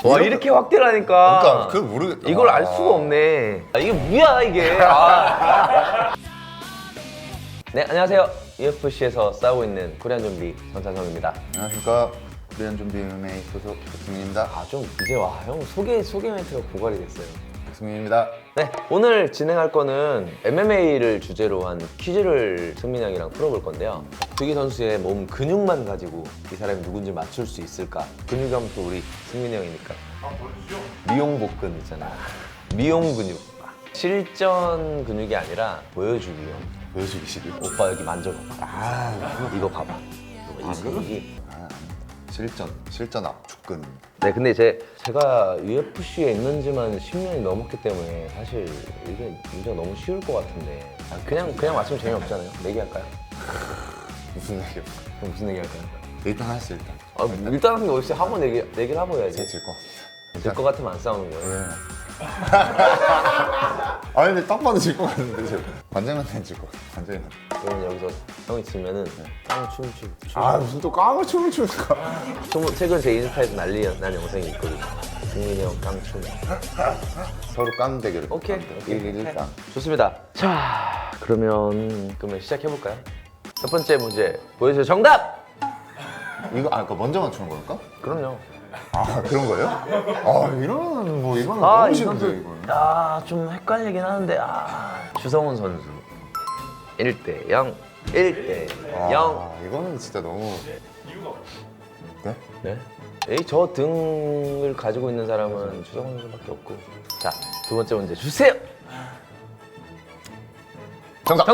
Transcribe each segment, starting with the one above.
와 이렇게 확대를 하니까 그러니까 그걸 모르겠다. 이걸 알 수가 없네. 이게 뭐야 이게. 네 안녕하세요. UFC에서 싸우고 있는 코리안 좀비 전찬성입니다. 안녕하십니까. 코리안 좀비 MMA 소속 백승민입니다. 좀 이제 와 형 소개 멘트가 고갈이 됐어요. 백승민입니다. 네 오늘 진행할 거는 MMA를 주제로 한 퀴즈를 승민 형이랑 풀어볼 건데요. 박두기 선수의 몸 근육만 가지고 이 사람이 누군지 맞출 수 있을까? 근육하면 또 우리 승민 형이니까. 미용 복근 있잖아. 미용 근육. 실전 근육이 아니라 보여주기용. 보여주기식이. 오빠 여기 만져봐봐. 이거 봐봐. 이 근육이. 실전 압축근. 네, 근데 제가 UFC에 있는 지만 10년이 넘었기 때문에 사실 이게 문제가 너무 쉬울 것 같은데 그냥 맞추면 재미없잖아요. 내기할까요? 무슨 얘기? 그럼 무슨 내기할까요? 일단 하시죠 일단. 일단 하는 게 어딨어요? 한번 내기를 하고 해야지. 제가 질것 같습니다. 질 것 같으면 안 싸우는 거예요. 네. 아니 근데 딱 봐도 질 것 같은데 지금. 관장한테는 질 것 같아. 관장한테. 그러면 여기서 형이 치면은 깡 춤. 무슨 또 깡을 춤을 추니까. 최근 제 인스타에서 난리 난 영상이 있거든요. 승민이 형 깡춤. 서로 깡 대결. 오케이. 1일 1깡. 좋습니다. 자, 그러면 시작해볼까요? 첫 번째 문제 보여주세요. 정답! 이거 그러니까 먼저 맞추는 걸까? 그럼요. 그런 거예요? 이러면 뭐 이거는 너무 쉬운데 이거는. 좀 헷갈리긴 하는데 주성훈 선수 1대 0 1대 0 이거는 진짜 너무. 네? 네? 저 등을 가지고 있는 사람은 주성훈 선수밖에 없고. 자, 두 번째 문제 주세요. 정답.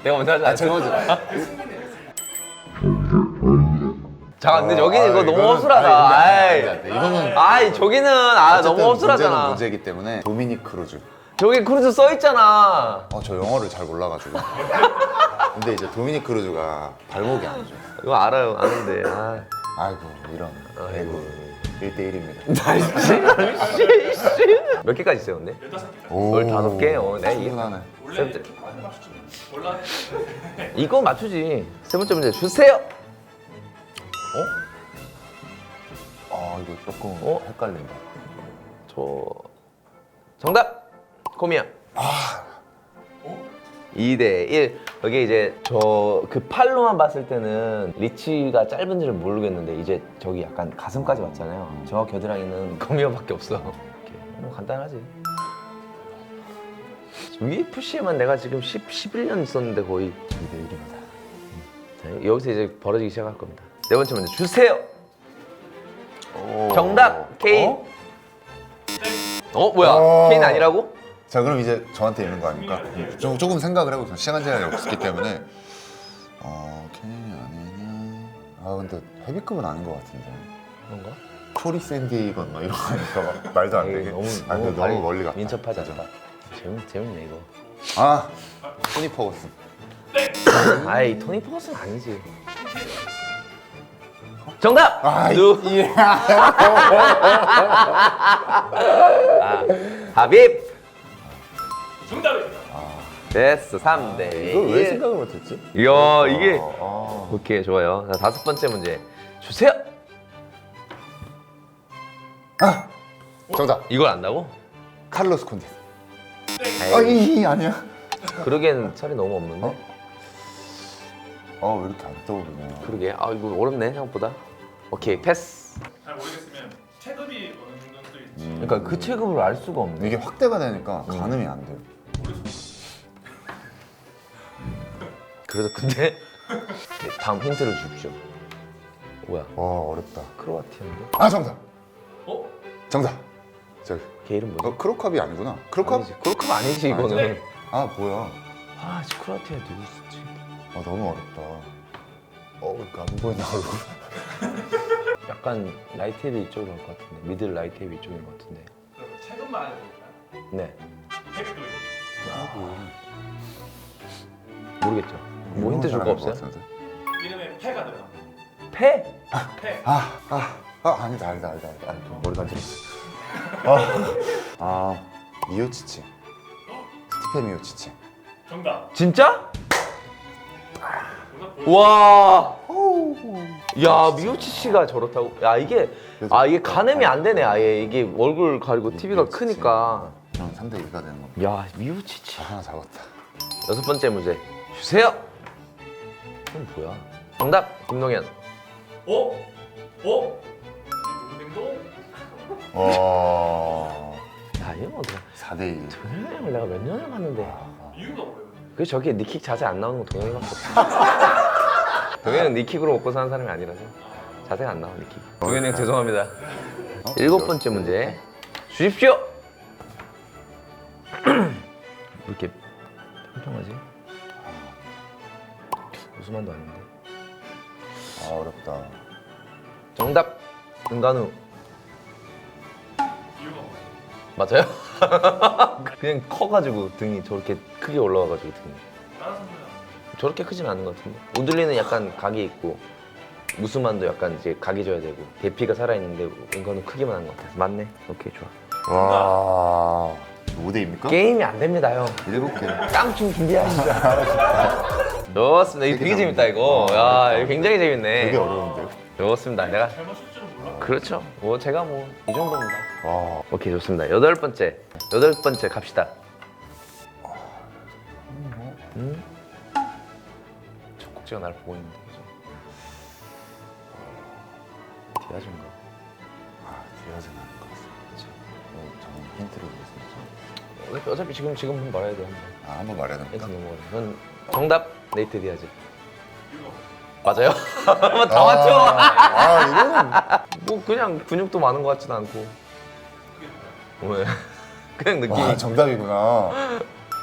내가 먼저 하자. 제가 먼저. 잠깐, 근데 여기는 이거 너무 이거는- 허술하다. 이거는 저기는 너무 허술하잖아. 문제는 문제이기 때문에 도미닉 크루즈. 저기 크루즈 써 있잖아. 저 영어를 잘 몰라가지고. 근데 이제 도미닉 크루즈가 발목이 안 좋아. 이거 알아요, 아는데. 아이고 이런. 아이고. 1대1입니다. 몇 개까지 있어요, 근데? 15개? 네, 이게. 충분하네. 세 번째. 이거 맞추지. 세 번째 문제 주세요. 이거 조금 헷갈린다. 정답. 코미야. 2대 1. 여기 이제 그 팔로만 봤을 때는 리치가 짧은지를 모르겠는데 이제 저기 약간 가슴까지 왔잖아요. 저와 겨드랑이는 코미야밖에 없어. 이렇게. 뭐 간단하지. UFC에만 내가 지금 11년 있었는데 거의 2대1입니다. 자, 여기서 이제 벌어지기 시작할 겁니다. 네 번째 문제 주세요. 정답 케인. 뭐야? 케인 아니라고? 자 그럼 이제 저한테 있는 거 아닙니까? 조금 생각을 해보세요. 시간 제한이 없기 때문에. 케인이 아니냐. 근데 헤비급은 아닌 것 같은데. 그런가? 코리 샌디건 뭐 이런 거 하니까 막 말도 안 되게. 너무 멀리 갔다. 민첩하지 않다. 재밌네 이거. 토니 퍼거슨. 토니 퍼거슨 아니지. 정답! 하빕! 정답입니다. 됐어, 3대 1. 이걸 왜 생각을 못했지? 이야, 이게. 오케이, 좋아요. 자, 다섯 번째 문제 주세요! 정답. 이걸 안다고? 칼로스 콘테. 아니야. 그러기엔 철이 너무 없는데? 왜 이렇게 안 떠오르냐. 그러게. 이거 어렵네, 생각보다. 오케이, 패스. 잘 모르겠으면 체급이 어느 정도 있지. 그러니까 그 체급을 알 수가 없네. 이게 확대가 되니까 가늠이 안 돼요. 그래서 근데 다음 힌트를 주십시오. 뭐야? 어렵다. 크로아티아인데? 정답. 정답. 저기. 걔 이름 뭐지? 크로캅이 아니구나. 크로캅? 크로캅 아니지 이거는. 뭐야. 크로아티아 누구 있었지? 너무 어렵다. 그러니까 안 보이나 얼굴. 약간 라이트 헤비 이쪽으로 갈 것 같은데. 미들 라이트 헤비 이쪽인 것 같은데. 그럼 체급만 알려드릴까요? 네. 헤비급입니다. 모르겠죠. 뭐 힌트 줄 거 없어요? 이름에 패가 들어갑니다. 패? 패. 아니다. 머리 간지럽어. 미오치치. 스티페 미오치치. 정답. 진짜? 정답 보여주세요. 와. 야 미우치 씨가 저렇다고? 야 이게 가늠이 안 되네 아예 이게 얼굴 가리고 TV가 크니까. 그럼 3대 2가 되는 겁니다. 야 미우치 씨. 하나 잡았다. 6번째 문제 주세요. 이건 뭐야? 정답 김동현. 어? 어? 누구등도? 와. 야 이거 어떡해. 4대 2. 동현이 형을 내가 몇 년을 봤는데. 이유가 뭐예요? 그 저게 니킥 자세 안 나오는 건 동현이밖에 없어. 동현이는 니킥으로 먹고 사는 사람이 아니라서 자세가 안 나와 니킥. 동현이 형 죄송합니다. 7번째 문제 주십시오. 왜 이렇게 평평하지? 무슨만도 아닌데. 아 어렵다. 정답 은간우. 이유가 뭐예요? 맞아요? 그냥 커가지고 등이 저렇게 크게 올라와가지고 등이 다른 선수는 저렇게 크진 않은 것 같은데. 우들리는 약간 각이 있고 무스만도 약간 이제 각이 져야 되고 대피가 살아있는데 은간우 크기만 한 것 같아서 맞네. 오케이 좋아. 와. 5대 2입니까? 게임이 안 됩니다 형. 7개. 깡충 준비하시죠. 좋습니다. 이거 되게 재밌다 이거. 야 이거 굉장히 재밌네. 되게 어려운데요? 좋습니다. 내가 잘 맞출 줄은 몰라. 그렇죠. 뭐 제가 뭐 이 정도입니다. 와. 오케이 좋습니다. 8번째 갑시다. 젖꼭지가 날 보고 있는데 그죠? 디아즈인가? 아, 뒤에서 나는 것 같습니다. 저는 힌트를 보겠습니다. 어차피 지금 말해야 돼 한번. 아, 한번 말해야 힌트 됩니까? 넘어가자. 전 정답 네이트 디아즈. 이유가 맞아요? 뭐예요? 한번 다 맞춰. 아, 이거는 뭐 그냥 근육도 많은 것 같진 않고. 그게 뭐예요? 왜? 그냥 느낌이. 와, 정답이구나.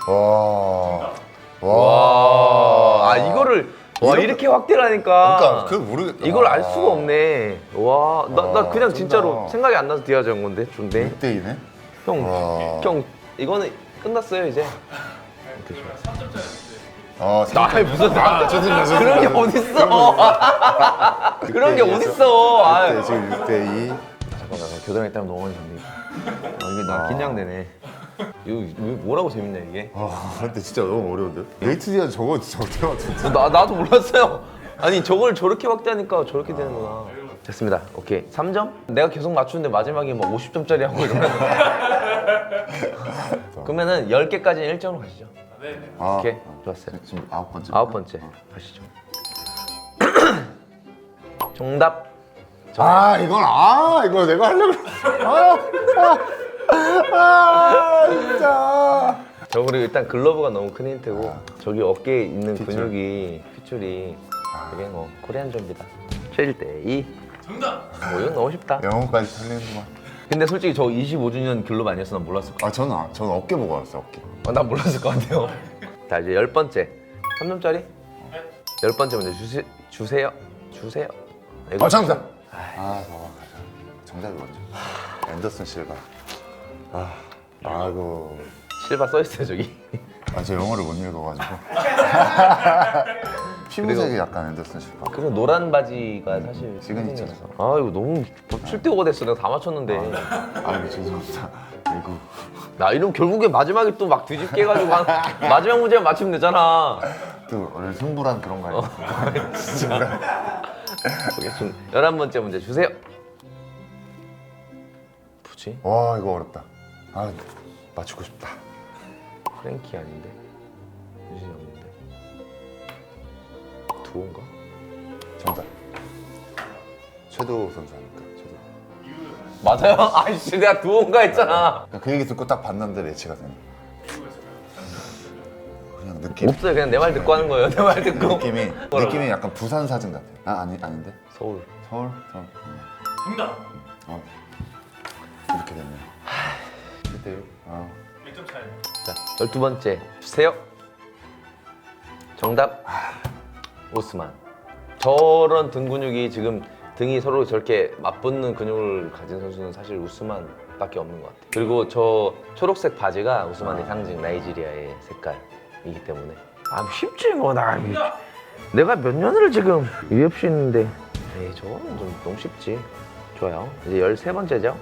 와. 와. 이거를 와 이렇게 확대를 하니까. 그러니까 그걸 모르겠다. 이걸 알 수가 없네. 와, 나 와, 그냥 쩐다. 진짜로 생각이 안 나서 디아즈 한 건데, 좋네. 6대 2네. 형, 형, 이거는 끝났어요 이제. 그러면 3점짜리 아, 나 무슨 죄송합니다. 그런 게 어딨어? 그런 게 어딨어? 아유. 지금 6대 2. 잠깐만, 교단에 따면 너무 많이 졌네. 이게 나 긴장되네. 이거 뭐라고 재밌냐 이게? 아, 근데 진짜 너무 어려운데요? 네이트 디아 저거 진짜 어떻게 맞췄지? 나도 몰랐어요. 아니 저걸 저렇게 확대하니까 저렇게 되는구나. 됐습니다. 오케이. 3점? 내가 계속 맞추는데 마지막에 막 50점짜리 하고 이러면 그러면은 10개까지는 1점으로 가시죠. 네네. 아, 오케이. 좋았어요. 지금 9번째. 9번째. 가시죠. 정답. 아, 이거 내가 하려고 그랬어. 진짜. 저 그리고 일단 글러브가 너무 큰 힌트고 저기 어깨에 있는 핏줄. 근육이 핏줄이 되게 뭐 코리안 좀비다. 7대2. 정답! 뭐 이건 너무 쉽다. 영어까지 살리는구만. 근데 솔직히 저 25주년 글러브 아니었어 난 몰랐을 것 아, 저는 어깨 보고 알았어요, 어깨. 같아. 난 몰랐을 것 같아요. 자 이제 10번째. 3점짜리? 네. 10번째 문제 주세요. 이거 아, 정답! 아, 저거 가자. 정답이 뭐죠? 앤더슨 실바. 아이고. 실바 써있어요 저기. 아, 저 영어를 못 읽어가지고. 피부색이 약간 앤더슨 실바. 그리고 노란 바지가 사실 시그니처. 시그니처였어. 아 이거 너무 7대5가 됐어. 내가 다 맞췄는데. 아이고, 죄송합니다. 아이고. 나 이러면 결국에 마지막에 또 막 뒤집게 해가지고 마지막 문제만 맞추면 되잖아. 또 오늘 승부란 그런 거 아니야? 보겠습니다. 11번째 문제 주세요. 뭐지? 와, 이거 어렵다. 아, 맞추고 싶다. 프랭키 아닌데? 유진이 없는데? 두호인가? 정답. 최도 선수 아닙니까? 최도. 맞아요? 아이씨 내가 두호인가 했잖아. 그 얘기 듣고 딱 봤는데 매치가 되네. 이유가 있을까요? 그냥 느낌. 없어요. 그냥 내 말 듣고 하는 거예요. 내 말 듣고. 느낌이 약간 부산 사진 같아. 아, 아닌데? 서울. 서울? 정답! 이렇게 됐네. 그때요? 아, 1점 차이. 자, 12번째 주세요. 정답. 오스만. 저런 등 근육이 지금 등이 서로 저렇게 맞붙는 근육을 가진 선수는 사실 우스만밖에 없는 것 같아요. 그리고 저 초록색 바지가 우스만의 상징 나이지리아의 색깔이기 때문에 쉽지 뭐 내가 몇 년을 지금 UFC 했는데 에이 저거는 좀 너무 쉽지. 좋아요. 이제 13번째죠.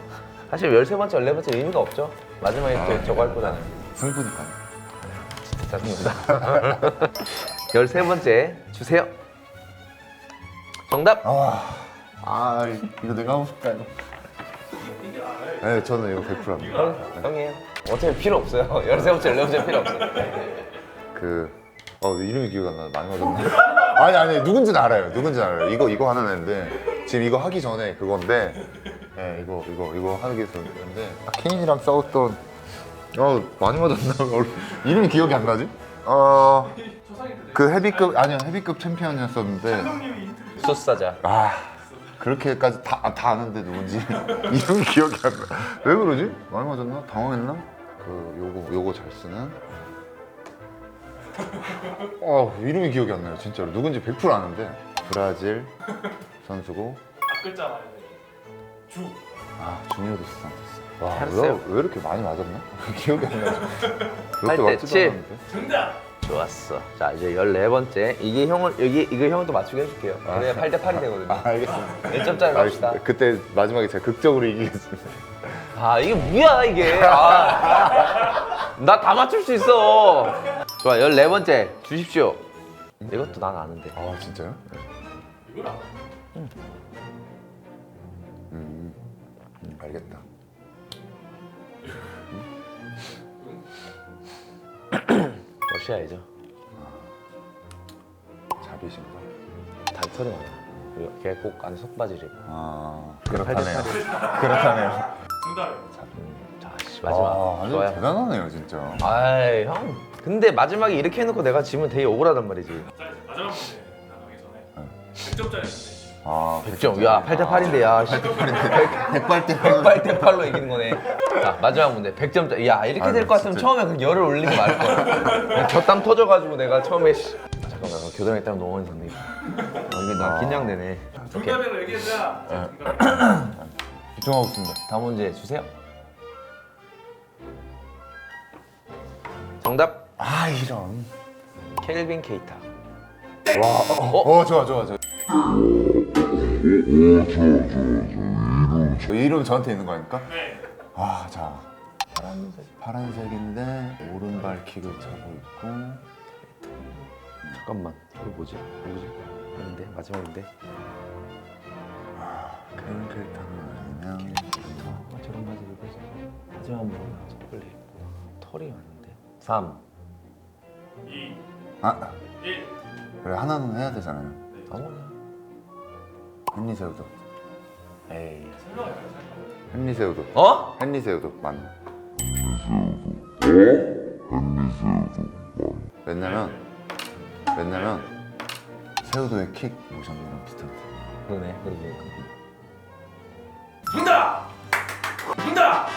사실 13번째, 14번째 의미가 없죠. 마지막에 저거 할 거잖아요. 승부니까. 진짜 짜증난다. 13번째 주세요. 정답. 이거 내가 하고 싶다 이거. 이게 알아요. 네, 저는 이거 100%입니다. 형이에요. 어차피 필요 없어요. 13번째, 14번째 필요 없어요. 이름이 기억 안 나. 많이 맞았네. 아니 누군지는 알아요. 이거 하는 애인데 지금 이거 하기 전에 그건데, 네, 이거 하기 전인데 케인이랑 싸웠던 많이 맞았나? 이름이 기억이 안 나지? 초상이 되네. 그 헤비급 챔피언이었었는데 형님이 힌트. 소사자. 그렇게까지 다 아는데 누군지 이름이 기억이 안 나. 왜 그러지? 많이 맞았나? 당황했나? 요거 잘 쓰는. 이름이 기억이 안 나요 진짜로. 누군지 100% 아는데. 브라질 선수고. 앞글자 말이네. 주. 주니어 도스 산토스. 와, 잘했어요. 왜 이렇게 많이 맞았나? 기억이 안 나죠. 8대 7. 정답. 좋았어. 자, 이제 14번째. 이거 형을 또 맞추게 해줄게요. 그래야 8대 8이 되거든요. 알겠습니다. 1점짜리 갑시다. 그때 마지막에 제가 극적으로 이기겠습니다. 이게 뭐야, 이게. 나 다 맞출 수 있어. 좋아, 14번째. 주십시오. 이것도 난 아는데. 진짜요? 이걸 알아. 알겠다. 러시아이죠. 자비신가? 다리털이 많아. 걔 꼭 안에 속바지를 입고. 그렇다네요. 그렇다네요. 정답. 자, 마지막. 아주 좋아요. 대단하네요 진짜. 아이, 형. 근데 마지막에 이렇게 해놓고 내가 지면 되게 억울하단 말이지. 자, 이제 마지막 문제 나가기 전에 100점짜리 문제. 100점. 야, 8대 8인데, 야. 100발 8로 이기는 거네. 자, 마지막 문제. 100점짜리. 야, 이렇게 될 것 같으면 진짜. 처음에 그 열을 올리지 말 거야. 곁땀 터져가지고 내가 처음에. 잠깐만, 교정에 따면 너무 많이 샀네. 이게 나 긴장되네. 오케이. 정답이라고 얘기하자. 집중하고 있습니다. 다음 문제 주세요. 정답. 이런. 켈빈 케이타. 좋아. 이름 저한테 있는 거 아닙니까? 네. 자. 파란색인데 오른발 킥을 차고 있고. 잠깐만. 이거 뭐지? 아닌데? 마지막인데? 그런 캐릭터는 아니면 저런 바지 입어서 마지막 뭐야? 초콜릿. 털이 많은데. 3. 2. 1. 그래 하나는 해야 되잖아요. 아무나. 헨리세우도. 에이. 설명해요. 헨리세우도. 어? 헨리세우도 맞네. 왜냐면 세우도의 킥 모션이랑 비슷한데. 그러네. 그러고 정답. 정답.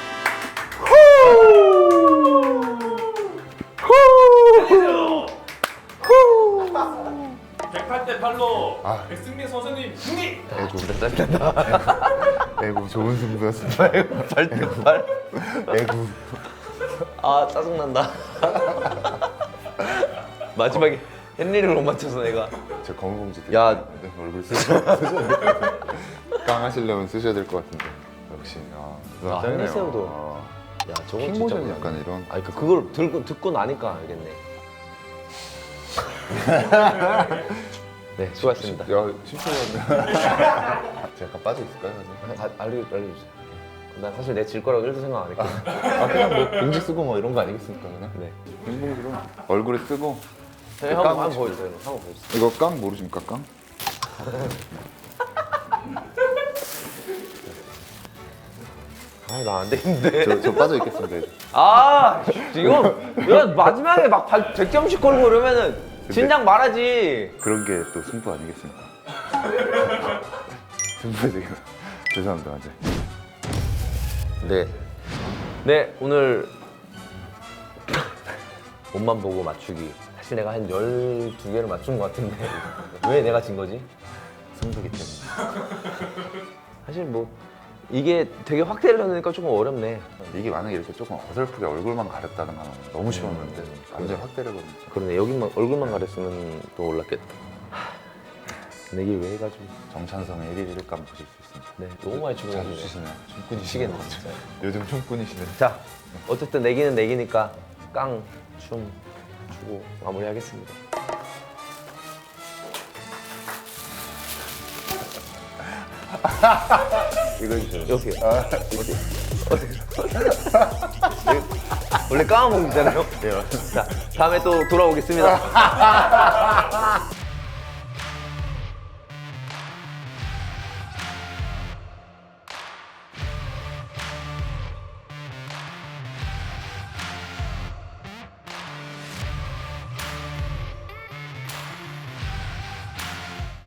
108대 8로 백승민 선수님 승리. 진짜 짜증난다. 에구 좋은 승부였습니다. 8대 8. 에구. 짜증난다. 마지막에 헨리를 못 맞춰서 내가. 저 검은 봉지 야. 네, 얼굴 쓰셔야 될 것 같은데. 깡 하시려면 쓰셔야 될 것 같은데. 역시 짱이네요. 헨리세우도. 야, 저거 킥 진짜. 모션이 약간 이런. 그걸 듣고 나니까 알겠네. 네, 수고하셨습니다. 야, 10초였네. 제가 약간 빠져 있을까요? 알려주세요. 난 사실 내 질 거라고 1도 생각 안 했거든. 그냥 뭐 봉지 쓰고 뭐 이런 거 아니겠습니까 그냥? 네. 흰 봉지로 얼굴에 쓰고. 한번 보여주세요. 한번 보여주세요. 이거 깡 모르십니까 깡? 나 안 되겠는데. 저 빠져 있겠습니다. 이제. 지금 야, 마지막에 막 100점씩 걸고 그러면은 진작 말하지. 그런 게 또 승부 아니겠습니까? 승부에 되게 죄송합니다. 이제. 네, 오늘 옷만 보고 맞추기. 사실 내가 한 12개를 맞춘 것 같은데 왜 내가 진 거지? 승부기 때문에. 사실 뭐 이게 되게 확대를 하니까 조금 어렵네. 이게 만약에 이렇게 조금 어설프게 얼굴만 가렸다는 건 너무 쉬웠는데 완전 확대를 해버리니까. 그러네. 여기만 얼굴만 가렸으면 또 올랐겠다. 근데 이게 왜 해가지고. 정찬성의 1일 1감 보실 수 있습니다. 네, 너무 많이 주고 자주 치시네요. 춤꾼이시네요. 치겠네 진짜. 요즘 춤꾼이시네. 자, 어쨌든 내기는 내기니까 깡, 춤 주고 마무리하겠습니다. 이거 해주세요. 여기요. 원래 까먹이잖아요. 자, 다음에 또 돌아오겠습니다.